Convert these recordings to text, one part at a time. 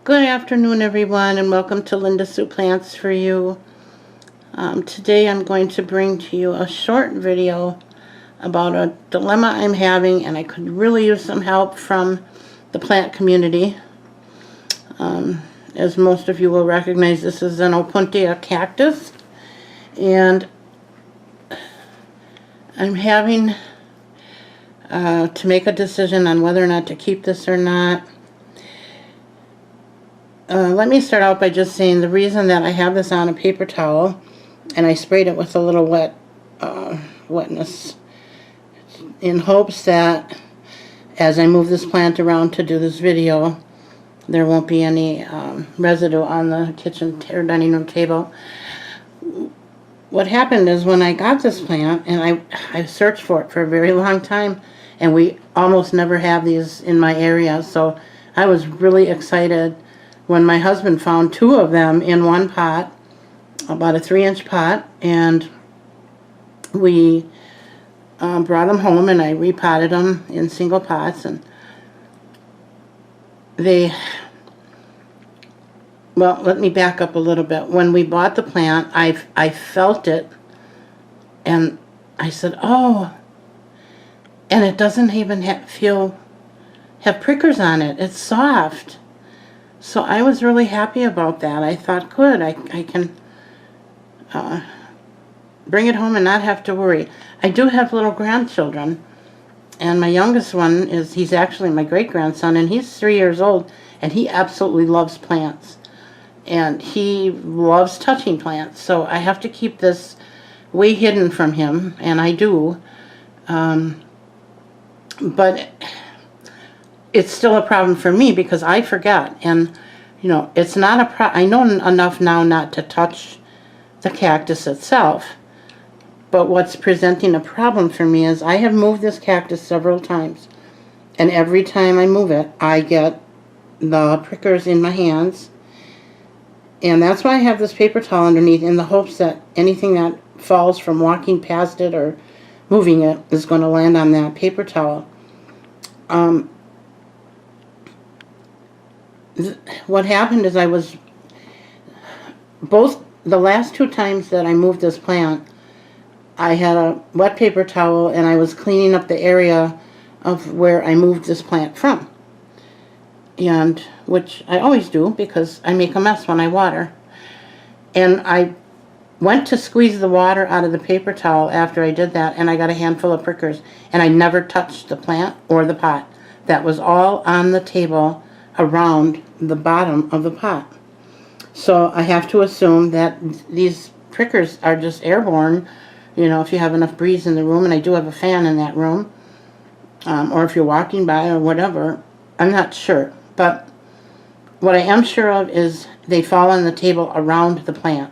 Good afternoon, everyone, and welcome to Linda Sue Plants for You. Today I'm going to bring to you a short video about a dilemma I'm having, and I could really use some help from the plant community. As most of you will recognize, this is an Opuntia cactus, and I'm having to make a decision on whether or not to keep this or not. Let me start out by just saying the reason that I have this on a paper towel and I sprayed it with a little wetness in hopes that as I move this plant around to do this video there won't be any residue on the kitchen or dining room table. What happened is when I got this plant, and I searched for it for a very long time, and we almost never have these in my area, so I was really excited when my husband found two of them in one pot, about a 3-inch pot, and we brought them home and I repotted them in single pots, and well, let me back up a little bit. When we bought the plant, I felt it, and I said, oh, and it doesn't even have prickers on it. It's soft. So I was really happy about that. I thought, good, I can bring it home and not have to worry. I do have little grandchildren, and my youngest one he's actually my great-grandson, and he's 3 years old, and he absolutely loves plants. And he loves touching plants, so I have to keep this way hidden from him, and I do. But it's still a problem for me because I forget, and you know, it's not I know enough now not to touch the cactus itself, but what's presenting a problem for me is I have moved this cactus several times, and every time I move it I get the prickers in my hands, and that's why I have this paper towel underneath, in the hopes that anything that falls from walking past it or moving it is going to land on that paper towel. What happened is both the last two times that I moved this plant, I had a wet paper towel and I was cleaning up the area of where I moved this plant from, and which I always do because I make a mess when I water. And I went to squeeze the water out of the paper towel after I did that, and I got a handful of prickers, and I never touched the plant or the pot. That was all on the table around the bottom of the pot. So I have to assume that these prickers are just airborne, you know, if you have enough breeze in the room, and I do have a fan in that room, or if you're walking by or whatever. I'm not sure, but what I am sure of is they fall on the table around the plant.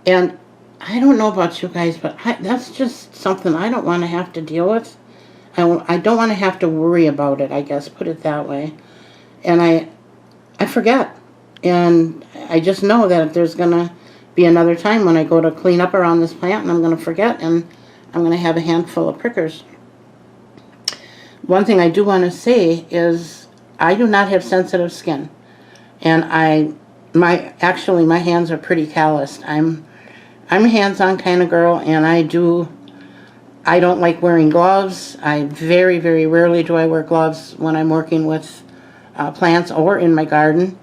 And I don't know about you guys, but that's just something I don't want to have to deal with. I don't want to have to worry about it, I guess, put it that way. And I forget. And I just know that if there's going to be another time when I go to clean up around this plant and I'm going to forget, and I'm going to have a handful of prickers. One thing I do want to say is I do not have sensitive skin. And my hands are pretty calloused. I'm a hands-on kind of girl, and I don't like wearing gloves. I very, very rarely do I wear gloves when I'm working with plants or in my garden.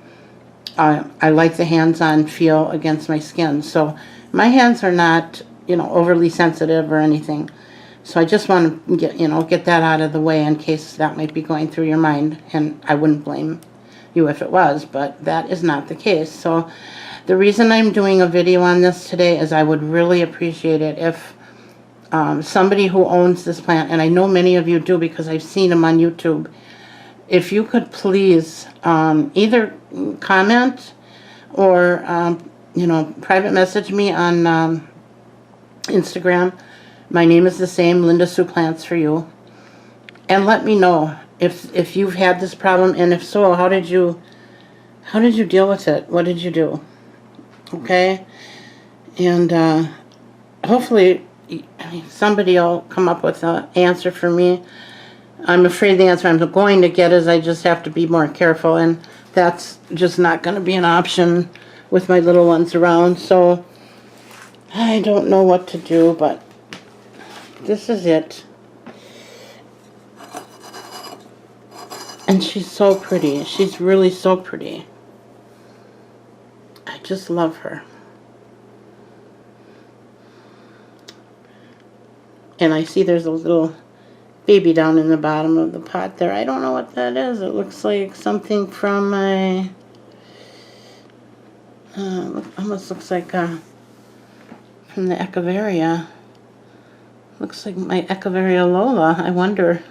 I like the hands-on feel against my skin. So my hands are not, you know, overly sensitive or anything. So I just want to get that out of the way in case that might be going through your mind, and I wouldn't blame you if it was, but that is not the case. So the reason I'm doing a video on this today is I would really appreciate it if somebody who owns this plant, and I know many of you do because I've seen them on YouTube, if you could please either comment or private message me on Instagram. My name is the same, Linda Sue Plants for You, and let me know if you've had this problem, and if so, how did you deal with it? What did you do? Okay, and hopefully somebody will come up with an answer for me. I'm afraid the answer I'm going to get is I just have to be more careful, and that's just not going to be an option with my little ones around. So I don't know what to do, but this is it. And she's so pretty. She's really so pretty. I just love her. And I see there's a little baby down in the bottom of the pot there. I don't know what that is. It looks like something from my... almost looks like from the Echeveria. Looks like my Echeveria Lola. I wonder.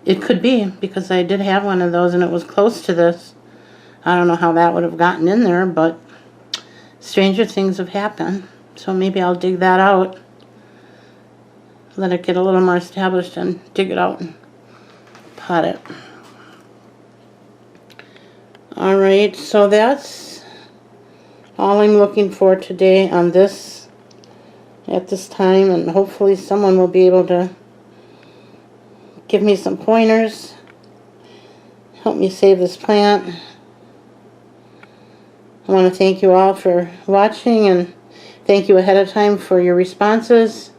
It could be, because I did have one of those and it was close to this. I don't know how that would have gotten in there, but stranger things have happened. So maybe I'll dig that out. Let it get a little more established and dig it out and pot it. Alright, so that's all I'm looking for today on this at this time, and hopefully someone will be able to give me some pointers, help me save this plant. I want to thank you all for watching, and thank you ahead of time for your responses.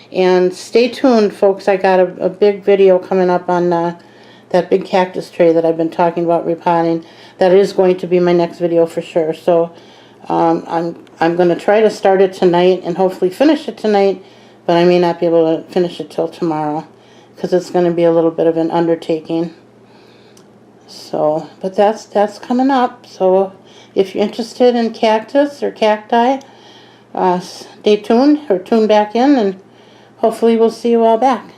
And stay tuned, folks. I got a big video coming up on that big cactus tray that I've been talking about repotting. That is going to be my next video for sure. So I'm going to try to start it tonight and hopefully finish it tonight, but I may not be able to finish it till tomorrow because it's going to be a little bit of an undertaking. So, but that's coming up. So if you're interested in cactus or cacti, stay tuned or tune back in, and hopefully we'll see you all back.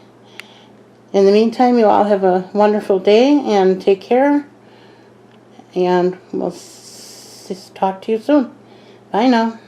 In the meantime, you all have a wonderful day and take care. And we'll talk to you soon. Bye now.